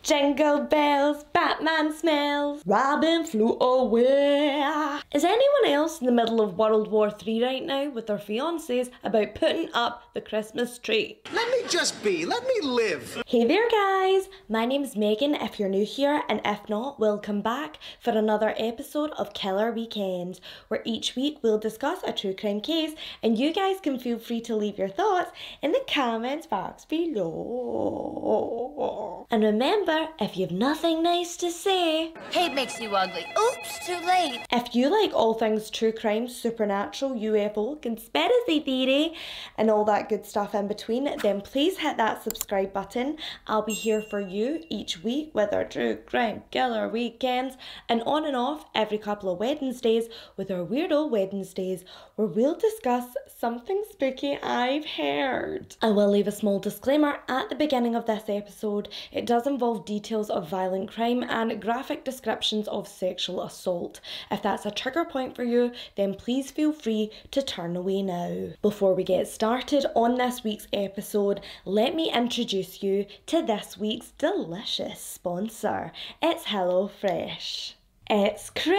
Jingle bells, Batman smells, Robin flew away. Is anyone else in the middle of World War III right now with their fiancés about putting up the Christmas tree? Let me just be, let me live. Hey there guys, my name's Megan if you're new here, and if not, welcome back for another episode of Killer Weekend, where each week we'll discuss a true crime case and you guys can feel free to leave your thoughts in the comments box below. And remember, if you've nothing nice to say, hate makes you ugly. Oops, too late. If you like all things true crime, supernatural, UFO, conspiracy theory, and all that good stuff in between, then please hit that subscribe button. I'll be here for you each week with our true crime killer weekends, and on and off every couple of Wednesdays with our Weirdo Wednesdays, where we'll discuss something spooky I've heard. I will leave a small disclaimer at the beginning of this episode. It does involve details of violent crime and graphic descriptions of sexual assault. If that's a trigger point for you, then please feel free to turn away now. Before we get started on this week's episode, let me introduce you to this week's delicious sponsor. It's HelloFresh. It's Christmas!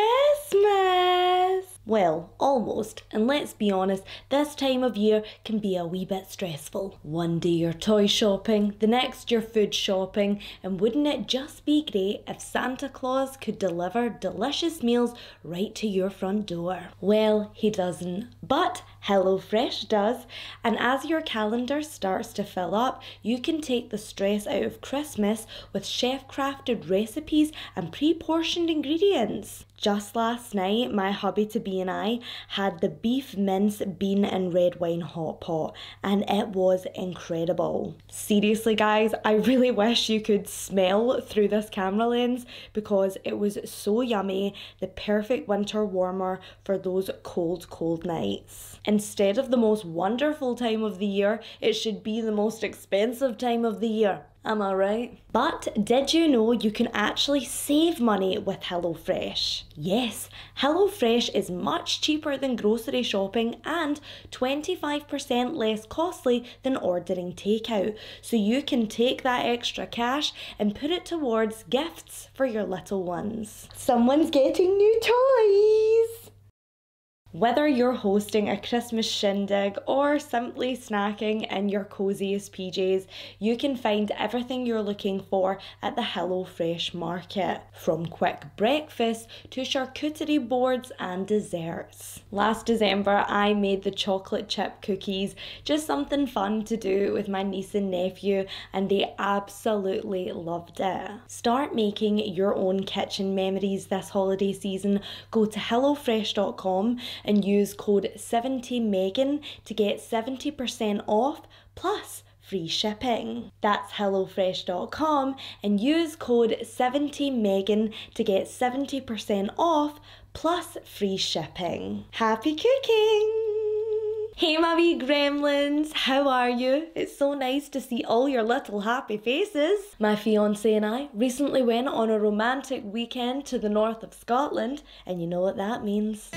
Well, almost, and let's be honest, this time of year can be a wee bit stressful. One day you're toy shopping, the next you're food shopping, and wouldn't it just be great if Santa Claus could deliver delicious meals right to your front door? Well, he doesn't, but HelloFresh does, and as your calendar starts to fill up, you can take the stress out of Christmas with chef-crafted recipes and pre-portioned ingredients. Just last night, my hubby-to-be and I had the beef mince bean and red wine hot pot, and it was incredible. Seriously guys, I really wish you could smell through this camera lens because it was so yummy, the perfect winter warmer for those cold nights. Instead of the most wonderful time of the year, it should be the most expensive time of the year. Am I right? But did you know you can actually save money with HelloFresh? Yes, HelloFresh is much cheaper than grocery shopping and 25% less costly than ordering takeout. So you can take that extra cash and put it towards gifts for your little ones. Someone's getting new toys! Whether you're hosting a Christmas shindig or simply snacking in your coziest PJs, you can find everything you're looking for at the HelloFresh market, from quick breakfast to charcuterie boards and desserts. Last December, I made the chocolate chip cookies, just something fun to do with my niece and nephew, and they absolutely loved it. Start making your own kitchen memories this holiday season. Go to hellofresh.com and use code 70Megan to get 70% off plus free shipping. That's hellofresh.com and use code 70Megan to get 70% off plus free shipping. Happy cooking! Hey my wee gremlins, how are you? It's so nice to see all your little happy faces. My fiancé and I recently went on a romantic weekend to the north of Scotland, and you know what that means.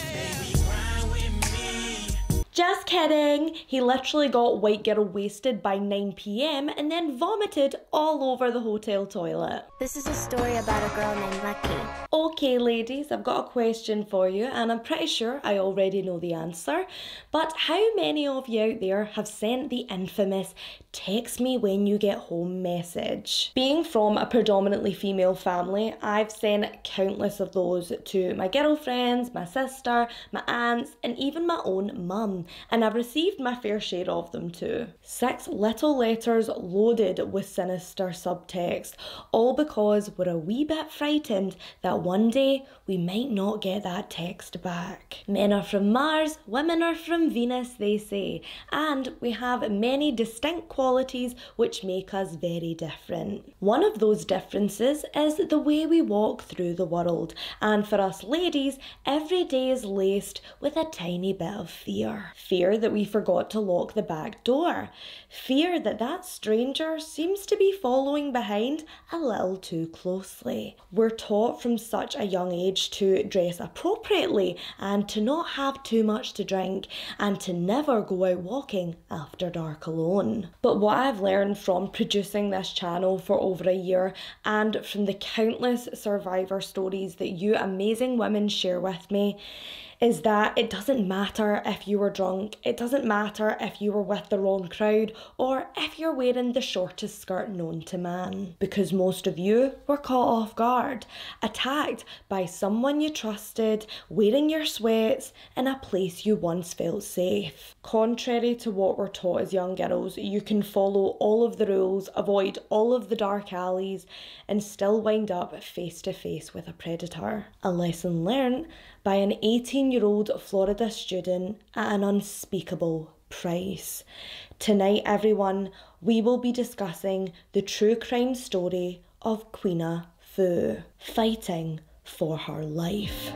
Just kidding! He literally got white girl wasted by 9 PM and then vomited all over the hotel toilet. This is a story about a girl named Lucky. Okay ladies, I've got a question for you, and I'm pretty sure I already know the answer, but how many of you out there have sent the infamous text me when you get home message? Being from a predominantly female family, I've sent countless of those to my girlfriends, my sister, my aunts, and even my own mum, and I've received my fair share of them too. 6 little letters loaded with sinister subtext, all because we're a wee bit frightened that one day we might not get that text back. Men are from Mars, women are from Venus, they say, and we have many distinct qualities which make us very different. One of those differences is the way we walk through the world, and for us ladies, every day is laced with a tiny bit of fear. Fear that we forgot to lock the back door. Fear that that stranger seems to be following behind a little too closely. We're taught from such a young age to dress appropriately and to not have too much to drink and to never go out walking after dark alone. But what I've learned from producing this channel for over a year and from the countless survivor stories that you amazing women share with me is that it doesn't matter if you were drunk, it doesn't matter if you were with the wrong crowd, or if you're wearing the shortest skirt known to man. Because most of you were caught off guard, attacked by someone you trusted, wearing your sweats in a place you once felt safe. Contrary to what we're taught as young girls, you can follow all of the rules, avoid all of the dark alleys, and still wind up face to face with a predator. A lesson learned by an 18-year-old Florida student at an unspeakable price. Tonight, everyone, we will be discussing the true crime story of Queena Phu, fighting for her life.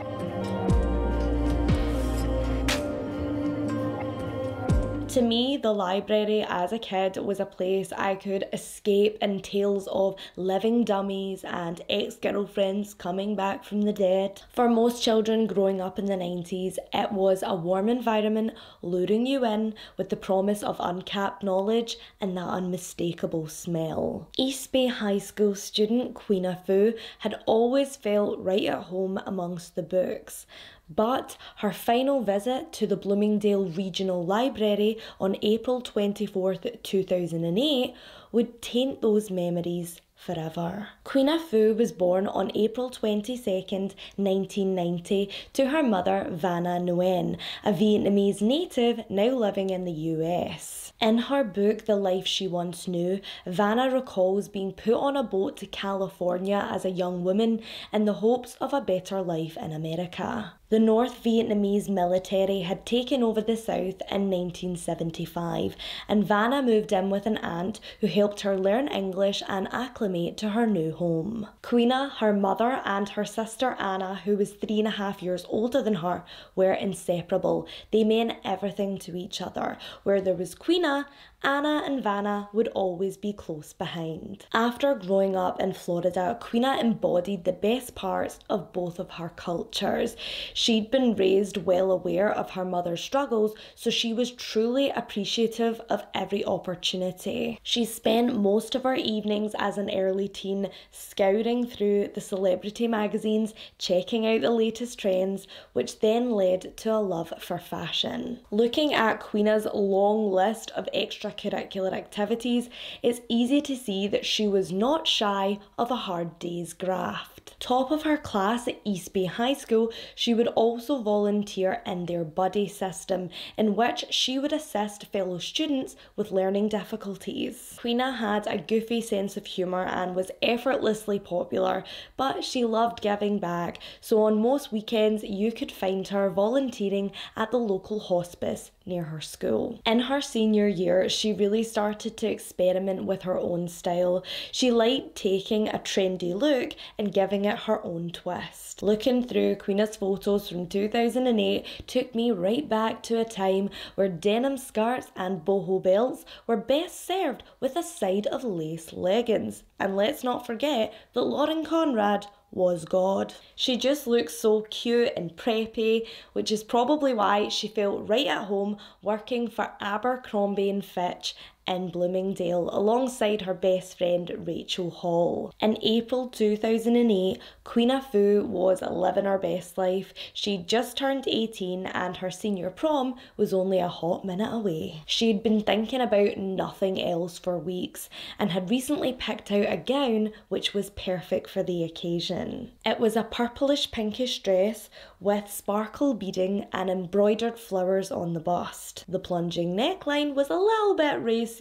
To me, the library as a kid was a place I could escape in tales of living dummies and ex-girlfriends coming back from the dead. For most children growing up in the 90s, it was a warm environment luring you in with the promise of uncapped knowledge and that unmistakable smell. East Bay High School student Queena Phu had always felt right at home amongst the books. But her final visit to the Bloomingdale Regional Library on April 24th, 2008 would taint those memories forever. Queena Phu was born on April 22nd, 1990 to her mother Vanna Nguyen, a Vietnamese native now living in the US. In her book, The Life She Once Knew, Vanna recalls being put on a boat to California as a young woman in the hopes of a better life in America. The North Vietnamese military had taken over the South in 1975, and Vanna moved in with an aunt who helped her learn English and acclimate to her new home. Queena, her mother, and her sister Anna, who was 3.5 years older than her, were inseparable. They meant everything to each other. Where there was Queena, Anna and Vanna would always be close behind. After growing up in Florida, Queena embodied the best parts of both of her cultures. She'd been raised well aware of her mother's struggles, so she was truly appreciative of every opportunity. She spent most of her evenings as an early teen scouring through the celebrity magazines, checking out the latest trends, which then led to a love for fashion. Looking at Queena's long list of extracurricular activities, it's easy to see that she was not shy of a hard day's graft. Top of her class at East Bay High School, she would also volunteer in their buddy system, in which she would assist fellow students with learning difficulties. Queena had a goofy sense of humour and was effortlessly popular, but she loved giving back, so on most weekends you could find her volunteering at the local hospice near her school. In her senior year, she really started to experiment with her own style. She liked taking a trendy look and giving it her own twist. Looking through Queena's photos from 2008 took me right back to a time where denim skirts and boho belts were best served with a side of lace leggings. And let's not forget that Lauren Conrad was God. She just looks so cute and preppy, which is probably why she felt right at home working for Abercrombie and Fitch in Bloomingdale alongside her best friend Rachel Hall. In April 2008, Queena Phu was living her best life. She'd just turned 18 and her senior prom was only a hot minute away. She'd been thinking about nothing else for weeks and had recently picked out a gown which was perfect for the occasion. It was a purplish pinkish dress with sparkle beading and embroidered flowers on the bust. The plunging neckline was a little bit racier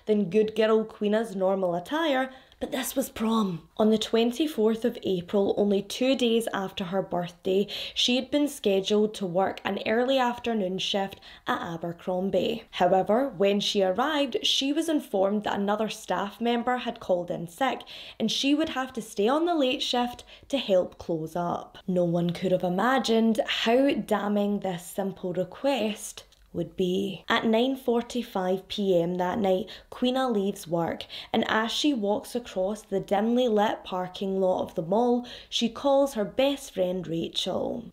than good girl Queena's normal attire, but this was prom. On the 24th of April, only 2 days after her birthday, she had been scheduled to work an early afternoon shift at Abercrombie. However, when she arrived, she was informed that another staff member had called in sick and she would have to stay on the late shift to help close up. No one could have imagined how damning this simple request would be. At 9:45 p.m. that night, Queena leaves work, and as she walks across the dimly lit parking lot of the mall, she calls her best friend Rachel.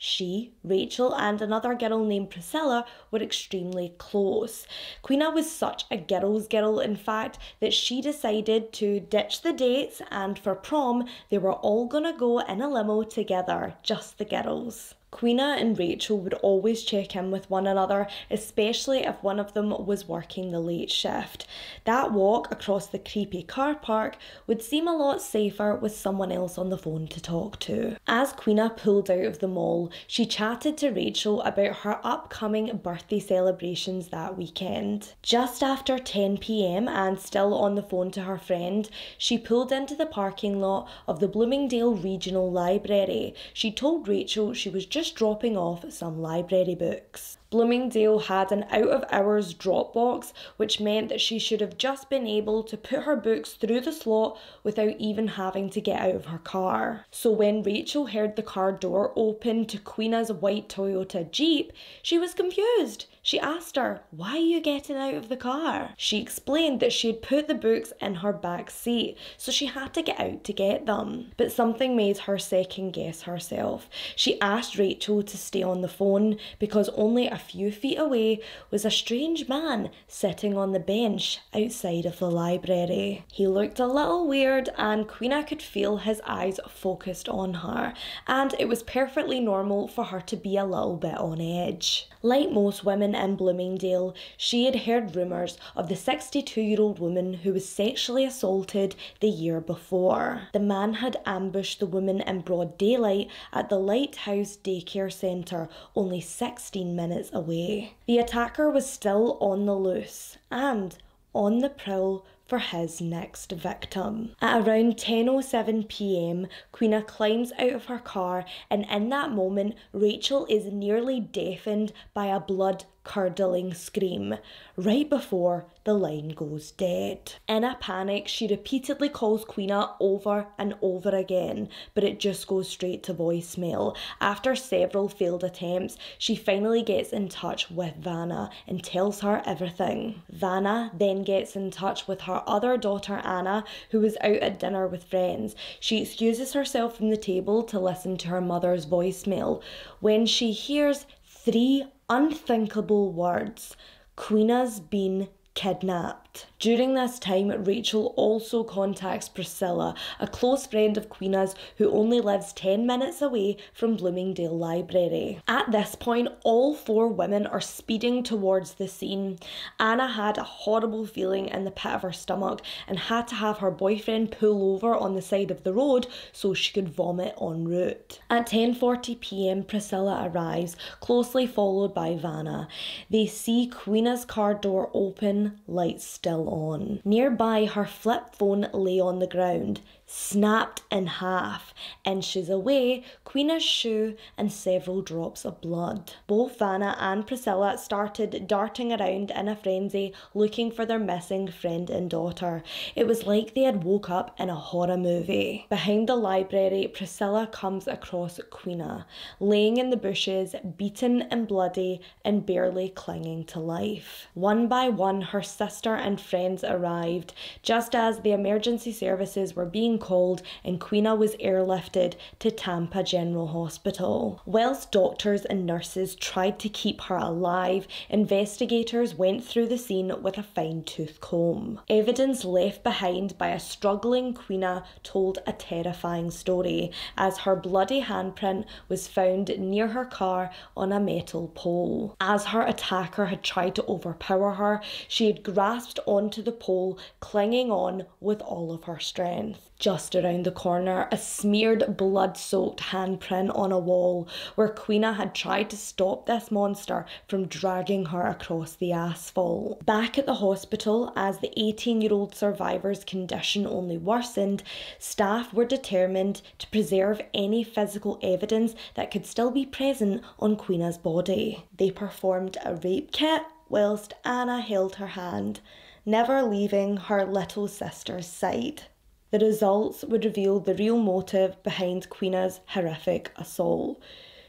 Rachel, and another girl named Priscilla were extremely close. Queena was such a girl's girl, in fact, that she decided to ditch the dates, and for prom, they were all gonna go in a limo together, just the girls. Queena and Rachel would always check in with one another, especially if one of them was working the late shift. That walk across the creepy car park would seem a lot safer with someone else on the phone to talk to. As Queena pulled out of the mall, she chatted to Rachel about her upcoming birthday celebrations that weekend. Just after 10 p.m. and still on the phone to her friend, she pulled into the parking lot of the Bloomingdale Regional Library. She told Rachel she was just dropping off some library books. Bloomingdale had an out-of-hours drop box, which meant that she should have just been able to put her books through the slot without even having to get out of her car. So when Rachel heard the car door open to Queena's white Toyota Jeep, she was confused. She asked her, "Why are you getting out of the car?" She explained that she had put the books in her back seat, so she had to get out to get them. But something made her second guess herself. She asked Rachel to stay on the phone because only a few feet away was a strange man sitting on the bench outside of the library. He looked a little weird, and Queena could feel his eyes focused on her, and it was perfectly normal for her to be a little bit on edge. Like most women in Bloomingdale, she had heard rumours of the 62-year-old woman who was sexually assaulted the year before. The man had ambushed the woman in broad daylight at the Lighthouse Daycare Centre, only 16 minutes away. The attacker was still on the loose and on the prowl for his next victim. At around 10:07 p.m, Queena climbs out of her car, and in that moment, Rachel is nearly deafened by a blood-curdling scream right before the line goes dead. In a panic, she repeatedly calls Queena over and over again, but it just goes straight to voicemail. After several failed attempts, she finally gets in touch with Vanna and tells her everything. Vanna then gets in touch with her other daughter Anna, who was out at dinner with friends. She excuses herself from the table to listen to her mother's voicemail when she hears three unthinkable words: "Queena's been kidnapped." During this time, Rachel also contacts Priscilla, a close friend of Queena's who only lives 10 minutes away from Bloomingdale Library. At this point, all four women are speeding towards the scene. Anna had a horrible feeling in the pit of her stomach and had to have her boyfriend pull over on the side of the road so she could vomit en route. At 10:40 p.m, Priscilla arrives, closely followed by Vanna. They see Queena's car door open, lights still on. Nearby, her flip phone lay on the ground, snapped in half, inches away, Queena's shoe and several drops of blood. Both Vanna and Priscilla started darting around in a frenzy looking for their missing friend and daughter. It was like they had woke up in a horror movie. Behind the library, Priscilla comes across Queena, laying in the bushes, beaten and bloody and barely clinging to life. One by one, her sister and friends arrived, just as the emergency services were being called and Queena was airlifted to Tampa General Hospital. Whilst doctors and nurses tried to keep her alive, investigators went through the scene with a fine-tooth comb. Evidence left behind by a struggling Queena told a terrifying story, as her bloody handprint was found near her car on a metal pole. As her attacker had tried to overpower her, she had grasped onto the pole, clinging on with all of her strength. Just around the corner, a smeared, blood-soaked handprint on a wall where Queena had tried to stop this monster from dragging her across the asphalt. Back at the hospital, as the 18-year-old survivor's condition only worsened, staff were determined to preserve any physical evidence that could still be present on Queena's body. They performed a rape kit whilst Anna held her hand, never leaving her little sister's side. The results would reveal the real motive behind Queena's horrific assault.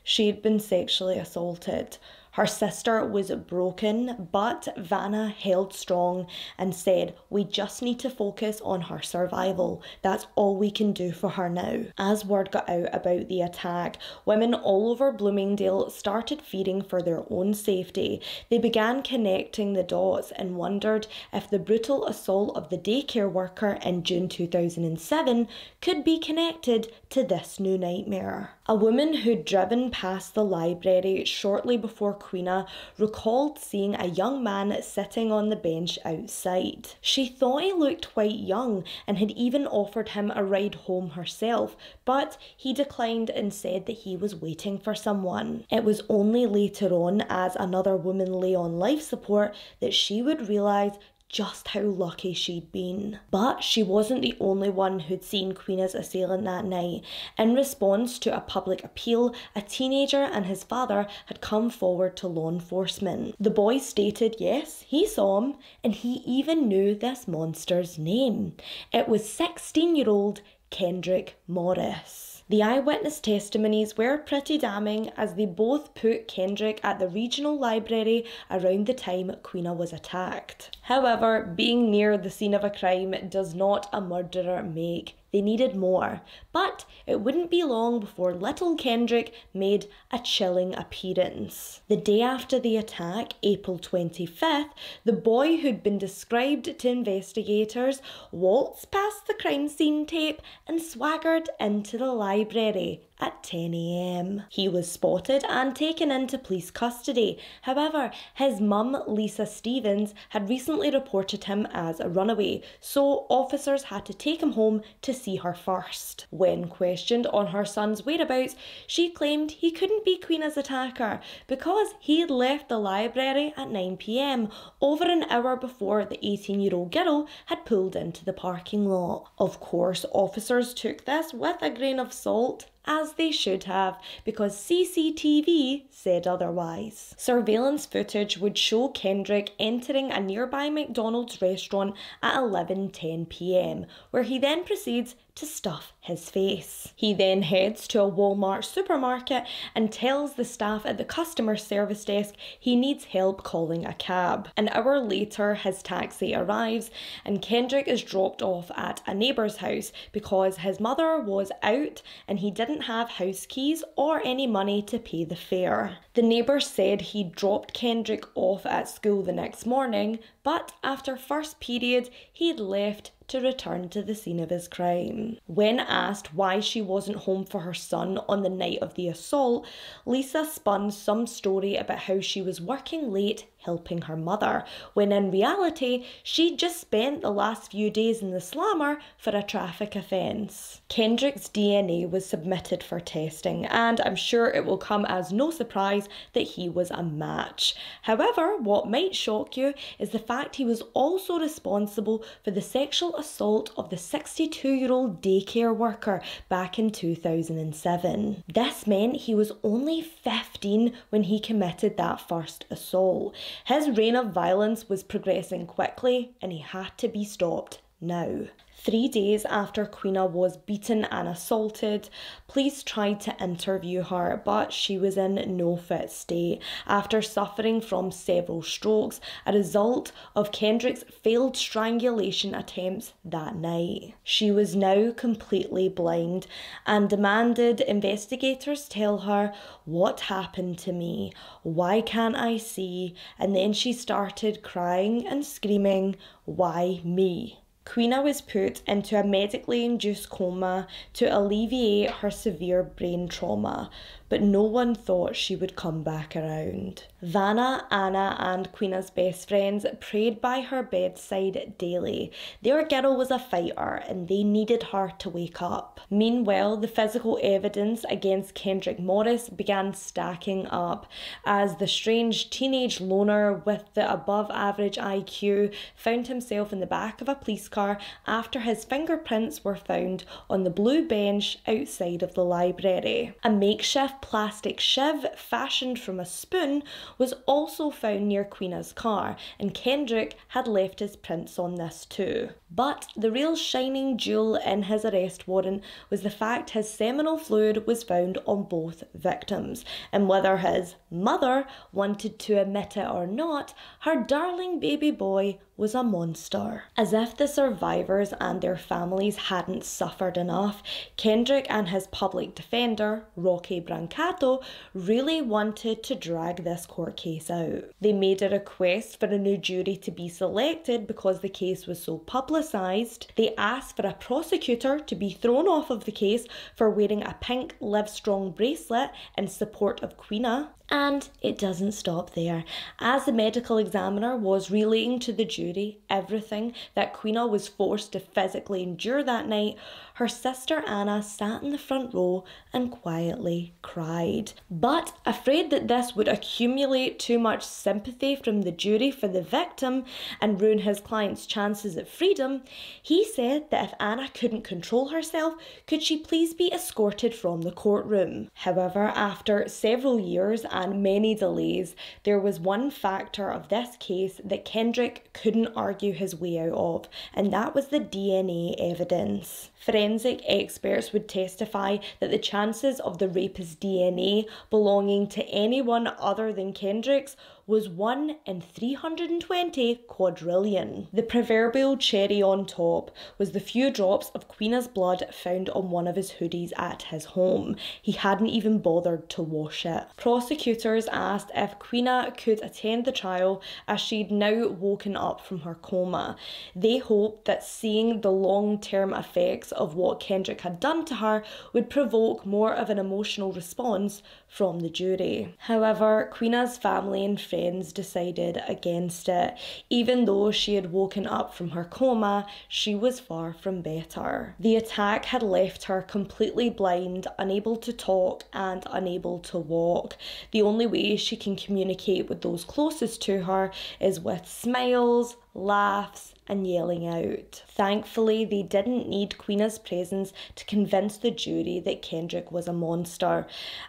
She had been sexually assaulted. Her sister was broken, but Vanna held strong and said, "We just need to focus on her survival. That's all we can do for her now." As word got out about the attack, women all over Bloomingdale started fearing for their own safety. They began connecting the dots and wondered if the brutal assault of the daycare worker in June 2007 could be connected to this new nightmare. A woman who'd driven past the library shortly before Queena recalled seeing a young man sitting on the bench outside. She thought he looked quite young and had even offered him a ride home herself, but he declined and said that he was waiting for someone. It was only later on, as another woman lay on life support, that she would realise just how lucky she'd been. But she wasn't the only one who'd seen Queena's assailant that night. In response to a public appeal, a teenager and his father had come forward to law enforcement. The boy stated yes, he saw him, and he even knew this monster's name. It was 16-year-old Kendrick Morris. The eyewitness testimonies were pretty damning, as they both put Kendrick at the regional library around the time Queena was attacked. However, being near the scene of a crime does not a murderer make. They needed more, but it wouldn't be long before little Kendrick made a chilling appearance. The day after the attack, April 25th, the boy who'd been described to investigators waltzed past the crime scene tape and swaggered into the library at 10 a.m. He was spotted and taken into police custody. However, his mum, Lisa Stevens, had recently reported him as a runaway, so officers had to take him home to see her first. When questioned on her son's whereabouts, she claimed he couldn't be Queena's attacker because he had left the library at 9 p.m, over an hour before the 18-year-old girl had pulled into the parking lot. Of course, officers took this with a grain of salt, as they should have, because CCTV said otherwise. Surveillance footage would show Kendrick entering a nearby McDonald's restaurant at 11:10 p.m, where he then proceeds to stuff his face. He then heads to a Walmart supermarket and tells the staff at the customer service desk he needs help calling a cab. An hour later, his taxi arrives and Kendrick is dropped off at a neighbour's house because his mother was out and he didn't have house keys or any money to pay the fare. The neighbour said he dropped Kendrick off at school the next morning, but after first period, he'd left to return to the scene of his crime. When asked why she wasn't home for her son on the night of the assault, Lisa spun some story about how she was working late helping her mother, when in reality, she'd just spent the last few days in the slammer for a traffic offence. Kendrick's DNA was submitted for testing, and I'm sure it will come as no surprise that he was a match. However, what might shock you is the fact he was also responsible for the sexual assault of the 62-year-old daycare worker back in 2007. This meant he was only 15 when he committed that first assault. His reign of violence was progressing quickly and he had to be stopped now. 3 days after Queena was beaten and assaulted, police tried to interview her, but she was in no fit state after suffering from several strokes, a result of Kendrick's failed strangulation attempts that night. She was now completely blind and demanded investigators tell her, "What happened to me? Why can't I see?" And then she started crying and screaming, "Why me?" Queena was put into a medically induced coma to alleviate her severe brain trauma, but no one thought she would come back around. Vanna, Anna and Queena's best friends prayed by her bedside daily. Their girl was a fighter and they needed her to wake up. Meanwhile, the physical evidence against Kendrick Morris began stacking up as the strange teenage loner with the above average IQ found himself in the back of a police car after his fingerprints were found on the blue bench outside of the library. A makeshift plastic shiv fashioned from a spoon was also found near Queena's car, and Kendrick had left his prints on this too. But the real shining jewel in his arrest warrant was the fact his seminal fluid was found on both victims, and whether his mother wanted to admit it or not, her darling baby boy was a monster. As if the survivors and their families hadn't suffered enough, Kendrick and his public defender, Rocky Brancato, really wanted to drag this court case out. They made a request for a new jury to be selected because the case was so publicised. They asked for a prosecutor to be thrown off of the case for wearing a pink Livestrong bracelet in support of Queena. And it doesn't stop there. As the medical examiner was relaying to the jury everything that Queena was forced to physically endure that night, her sister Anna sat in the front row and quietly cried. But afraid that this would accumulate too much sympathy from the jury for the victim and ruin his client's chances at freedom, he said that if Anna couldn't control herself, could she please be escorted from the courtroom. However, after several years and many delays, there was one factor of this case that Kendrick couldn't argue his way out of, and that was the DNA evidence. Forensic experts would testify that the chances of the rapist's DNA belonging to anyone other than Kendrick's was 1 in 320 quadrillion. The proverbial cherry on top was the few drops of Queena's blood found on one of his hoodies at his home. He hadn't even bothered to wash it. Prosecutors asked if Queena could attend the trial as she'd now woken up from her coma. They hoped that seeing the long-term effects of what Kendrick had done to her would provoke more of an emotional response from the jury. However, Queena's family and friends decided against it. Even though she had woken up from her coma, she was far from better. The attack had left her completely blind, unable to talk and unable to walk. The only way she can communicate with those closest to her is with smiles, laughs, and yelling out. Thankfully, they didn't need Queena's presence to convince the jury that Kendrick was a monster.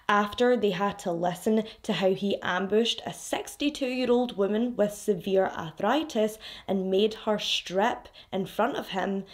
After they had to listen to how he ambushed a 62-year-old woman with severe arthritis and made her strip in front of him,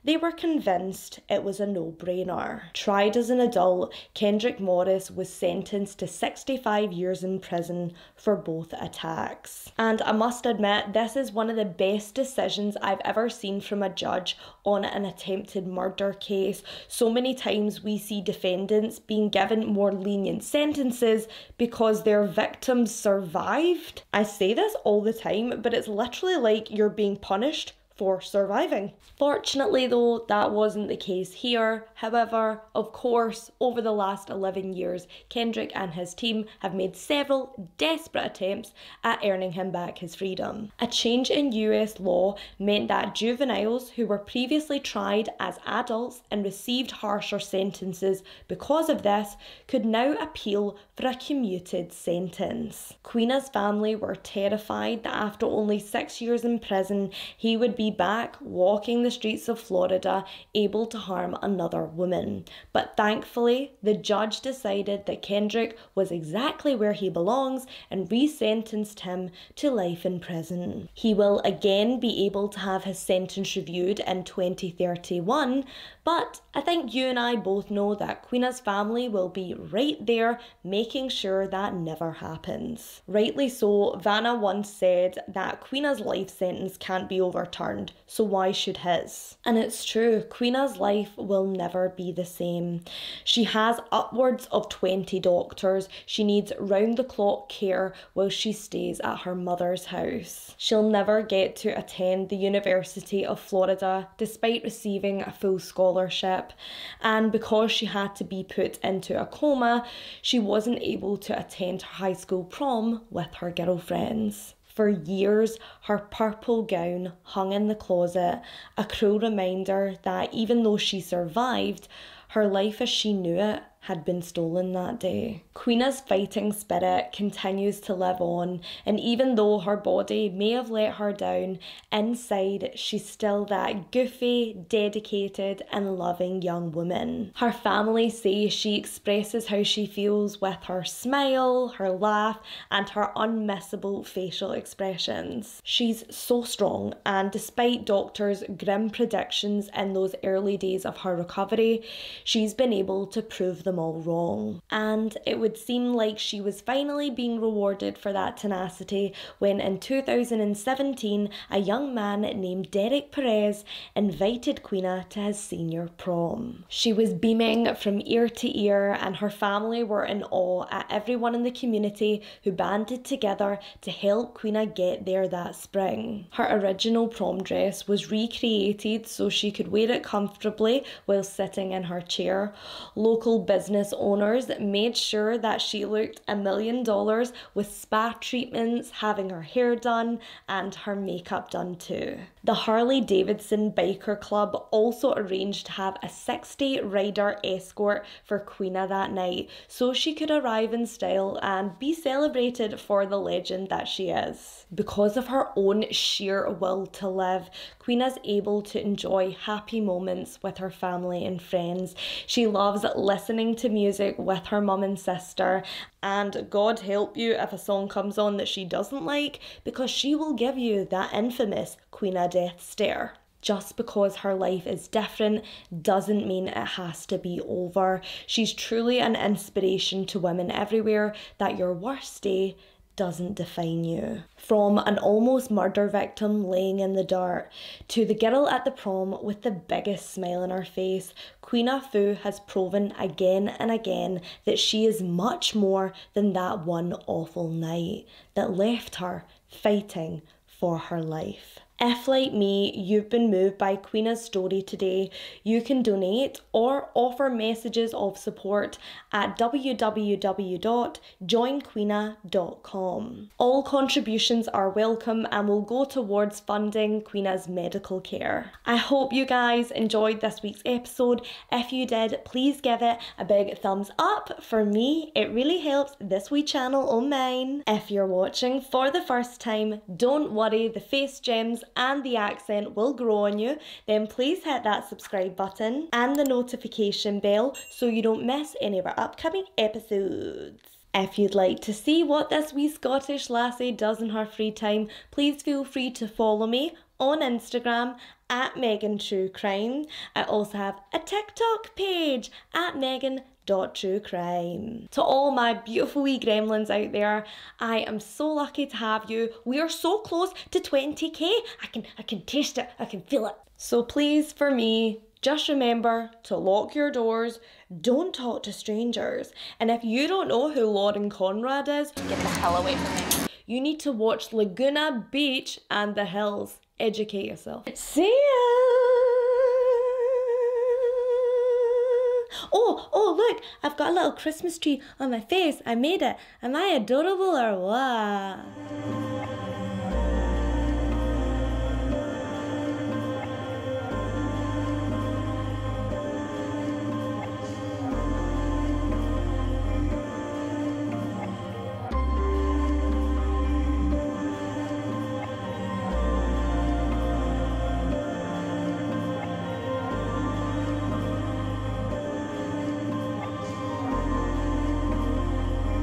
they were convinced it was a no-brainer. Tried as an adult, Kendrick Morris was sentenced to 65 years in prison for both attacks. And I must admit, this is one of the best decisions I've ever seen from a judge on an attempted murder case. So many times we see defendants being given more lenient sentences because their victims survived. I say this all the time, but it's literally like you're being punished for surviving. Fortunately though, that wasn't the case here. However, of course, over the last 11 years, Kendrick and his team have made several desperate attempts at earning him back his freedom. A change in US law meant that juveniles who were previously tried as adults and received harsher sentences because of this could now appeal for a commuted sentence. Queena's family were terrified that after only 6 years in prison, he would be back walking the streets of Florida, able to harm another woman. But thankfully, the judge decided that Kendrick was exactly where he belongs and resentenced him to life in prison. He will again be able to have his sentence reviewed in 2031, but I think you and I both know that Queena's family will be right there making sure that never happens. Rightly so, Vanna once said that Queena's life sentence can't be overturned, so why should his? And it's true, Queena's life will never be the same. She has upwards of 20 doctors. She needs round-the-clock care while she stays at her mother's house. She'll never get to attend the University of Florida despite receiving a full scholarship, and because she had to be put into a coma, she wasn't able to attend her high school prom with her girlfriends. For years, her purple gown hung in the closet, a cruel reminder that even though she survived, her life as she knew it had been stolen that day. Queena's fighting spirit continues to live on, and even though her body may have let her down, inside she's still that goofy, dedicated and loving young woman. Her family say she expresses how she feels with her smile, her laugh and her unmissable facial expressions. She's so strong, and despite doctors' grim predictions in those early days of her recovery, she's been able to prove them all wrong. And it would seem like she was finally being rewarded for that tenacity when in 2017 a young man named Derek Perez invited Queena to his senior prom. She was beaming from ear to ear, and her family were in awe at everyone in the community who banded together to help Queena get there that spring. Her original prom dress was recreated so she could wear it comfortably while sitting in her chair. Local business owners made sure that she looked $1 million with spa treatments, having her hair done and her makeup done too. The Harley Davidson Biker Club also arranged to have a 60 rider escort for Queena that night so she could arrive in style and be celebrated for the legend that she is. Because of her own sheer will to live, Queena's able to enjoy happy moments with her family and friends. She loves listening to music with her mum and sister, and God help you if a song comes on that she doesn't like, because she will give you that infamous Queena death stare. Just because her life is different doesn't mean it has to be over. She's truly an inspiration to women everywhere that your worst day doesn't define you. From an almost murder victim laying in the dirt to the girl at the prom with the biggest smile on her face, Queena Phu has proven again and again that she is much more than that one awful night that left her fighting for her life. If, like me, you've been moved by Queena's story today, you can donate or offer messages of support at www.joinqueena.com. All contributions are welcome and will go towards funding Queena's medical care. I hope you guys enjoyed this week's episode. If you did, please give it a big thumbs up. For me, it really helps this wee channel on mine. If you're watching for the first time, don't worry, the face gems and the accent will grow on you. Then please hit that subscribe button and the notification bell so you don't miss any of our upcoming episodes. If you'd like to see what this wee Scottish lassie does in her free time, please feel free to follow me on Instagram at Megan True Crime. I also have a TikTok page at Megan.truecrime. To all my beautiful wee gremlins out there, I am so lucky to have you. We are so close to 20k. I can taste it, I can feel it. So please, for me, just remember to lock your doors, don't talk to strangers, and if you don't know who Lauren Conrad is, Get the hell away from me. you need to watch Laguna Beach and the Hills. Educate yourself. See ya! Oh, look, I've got a little Christmas tree on my face. I made it. Am I adorable or what?